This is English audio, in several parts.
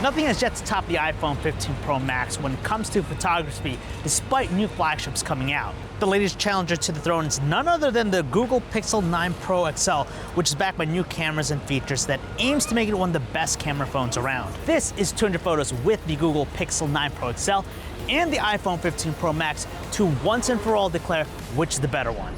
Nothing has yet to top the iPhone 15 Pro Max when it comes to photography, despite new flagships coming out. The latest challenger to the throne is none other than the Google Pixel 9 Pro XL, which is backed by new cameras and features that aims to make it one of the best camera phones around. This is 200 photos with the Google Pixel 9 Pro XL and the iPhone 15 Pro Max to once and for all declare which is the better one.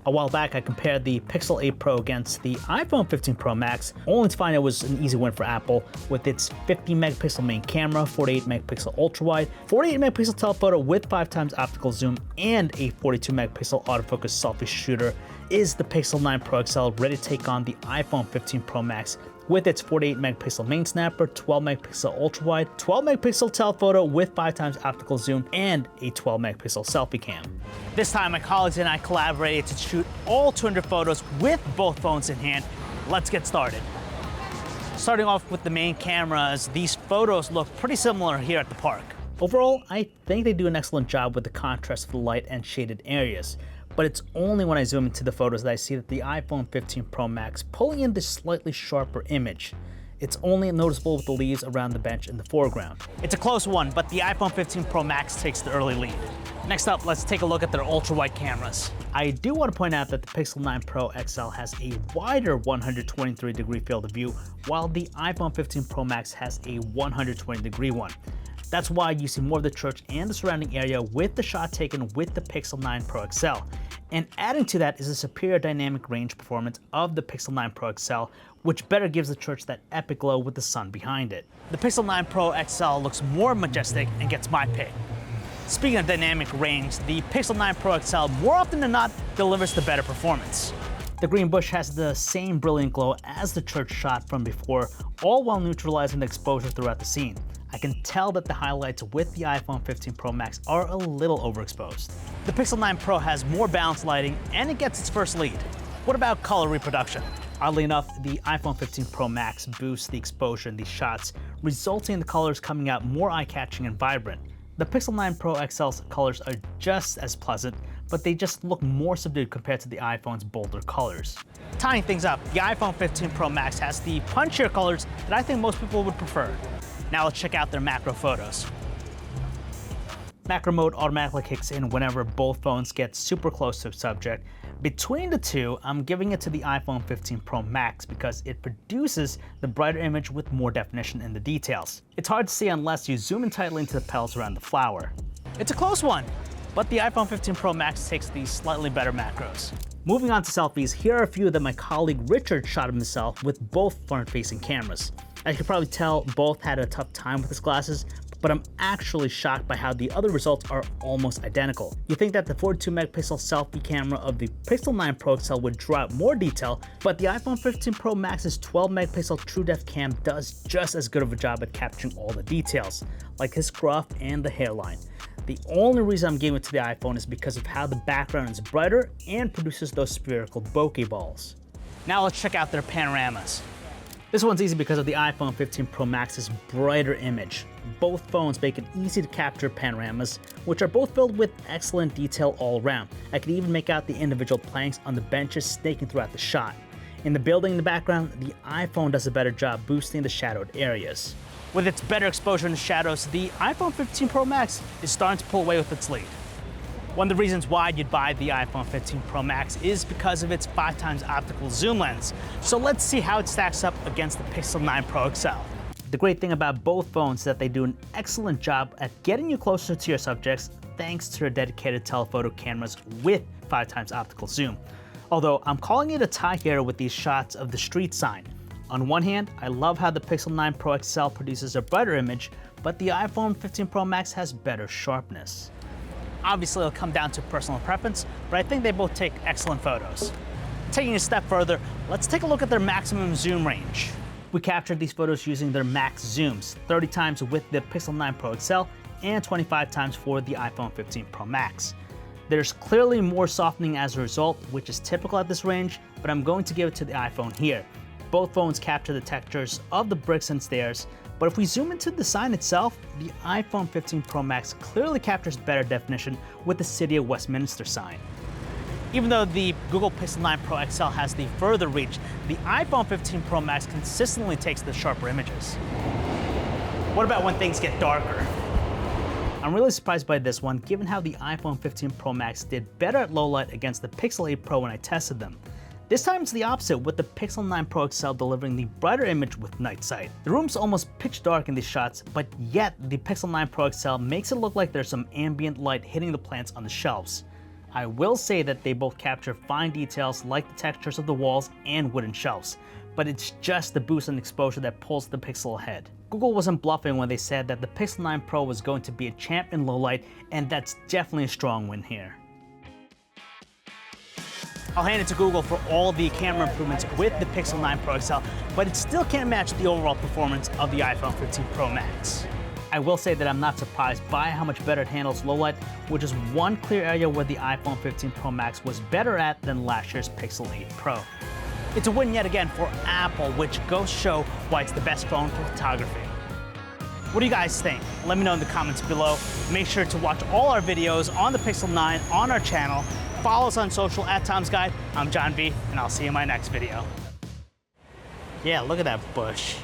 A while back, I compared the Pixel 8 Pro against the iPhone 15 Pro Max, only to find it was an easy win for Apple with its 50 megapixel main camera, 48 megapixel ultrawide, 48 megapixel telephoto with 5x optical zoom, and a 42 megapixel autofocus selfie shooter. Is the Pixel 9 Pro XL ready to take on the iPhone 15 Pro Max with its 48 megapixel main snapper, 12 megapixel ultrawide, 12 megapixel telephoto with 5x optical zoom, and a 12 megapixel selfie cam. This time, my colleagues and I collaborated to shoot all 200 photos with both phones in hand. Let's get started. Starting off with the main cameras, these photos look pretty similar here at the park. Overall, I think they do an excellent job with the contrast of the light and shaded areas. But it's only when I zoom into the photos that I see that the iPhone 15 Pro Max pulling in this slightly sharper image. It's only noticeable with the leaves around the bench in the foreground. It's a close one, but the iPhone 15 Pro Max takes the early lead. Next up, let's take a look at their ultra-wide cameras. I do want to point out that the Pixel 9 Pro XL has a wider 123-degree field of view, while the iPhone 15 Pro Max has a 120-degree one. That's why you see more of the church and the surrounding area with the shot taken with the Pixel 9 Pro XL. And adding to that is the superior dynamic range performance of the Pixel 9 Pro XL, which better gives the church that epic glow with the sun behind it. The Pixel 9 Pro XL looks more majestic and gets my pick. Speaking of dynamic range, the Pixel 9 Pro XL more often than not delivers the better performance. The green bush has the same brilliant glow as the church shot from before, all while neutralizing the exposure throughout the scene. I can tell that the highlights with the iPhone 15 Pro Max are a little overexposed. The Pixel 9 Pro has more balanced lighting and it gets its first lead. What about color reproduction? Oddly enough, the iPhone 15 Pro Max boosts the exposure in these shots, resulting in the colors coming out more eye-catching and vibrant. The Pixel 9 Pro XL's colors are just as pleasant, but they just look more subdued compared to the iPhone's bolder colors. Tying things up, the iPhone 15 Pro Max has the punchier colors that I think most people would prefer. Now let's check out their macro photos. Macro mode automatically kicks in whenever both phones get super close to a subject. Between the two, I'm giving it to the iPhone 15 Pro Max because it produces the brighter image with more definition in the details. It's hard to see unless you zoom in tightly into the petals around the flower. It's a close one, but the iPhone 15 Pro Max takes these slightly better macros. Moving on to selfies, here are a few that my colleague Richard shot of himself with both front-facing cameras. As you can probably tell, both had a tough time with his glasses, but I'm actually shocked by how the other results are almost identical. You think that the 42 megapixel selfie camera of the Pixel 9 Pro XL would draw out more detail, but the iPhone 15 Pro Max's 12 megapixel true depth cam does just as good of a job at capturing all the details, like his scruff and the hairline. The only reason I'm giving it to the iPhone is because of how the background is brighter and produces those spherical bokeh balls. Now let's check out their panoramas. This one's easy because of the iPhone 15 Pro Max's brighter image. Both phones make it easy to capture panoramas, which are both filled with excellent detail all around. I can even make out the individual planks on the benches snaking throughout the shot. In the building in the background, the iPhone does a better job boosting the shadowed areas. With its better exposure in the shadows, the iPhone 15 Pro Max is starting to pull away with its lead. One of the reasons why you'd buy the iPhone 15 Pro Max is because of its 5x optical zoom lens. So let's see how it stacks up against the Pixel 9 Pro XL. The great thing about both phones is that they do an excellent job at getting you closer to your subjects thanks to their dedicated telephoto cameras with 5x optical zoom. Although I'm calling it a tie here with these shots of the street sign. On one hand, I love how the Pixel 9 Pro XL produces a brighter image, but the iPhone 15 Pro Max has better sharpness. Obviously, it'll come down to personal preference, but I think they both take excellent photos. Taking a step further, let's take a look at their maximum zoom range. We captured these photos using their max zooms, 30 times with the Pixel 9 Pro XL and 25 times for the iPhone 15 Pro Max. There's clearly more softening as a result, which is typical at this range, but I'm going to give it to the iPhone here. Both phones capture the textures of the bricks and stairs, but if we zoom into the sign itself, the iPhone 15 Pro Max clearly captures better definition with the City of Westminster sign. Even though the Google Pixel 9 Pro XL has the further reach, the iPhone 15 Pro Max consistently takes the sharper images. What about when things get darker? I'm really surprised by this one, given how the iPhone 15 Pro Max did better at low light against the Pixel 8 Pro when I tested them. This time it's the opposite, with the Pixel 9 Pro XL delivering the brighter image with night sight. The room's almost pitch dark in these shots, but yet the Pixel 9 Pro XL makes it look like there's some ambient light hitting the plants on the shelves. I will say that they both capture fine details like the textures of the walls and wooden shelves, but it's just the boost in exposure that pulls the Pixel ahead. Google wasn't bluffing when they said that the Pixel 9 Pro was going to be a champ in low light, and that's definitely a strong win here. I'll hand it to Google for all the camera improvements with the Pixel 9 Pro XL, but it still can't match the overall performance of the iPhone 15 Pro Max. I will say that I'm not surprised by how much better it handles low light, which is one clear area where the iPhone 15 Pro Max was better at than last year's Pixel 8 Pro. It's a win yet again for Apple, which goes to show why it's the best phone for photography. What do you guys think? Let me know in the comments below. Make sure to watch all our videos on the Pixel 9 on our channel. Follow us on social @TomsGuide. I'm John B, and I'll see you in my next video. Yeah, look at that bush.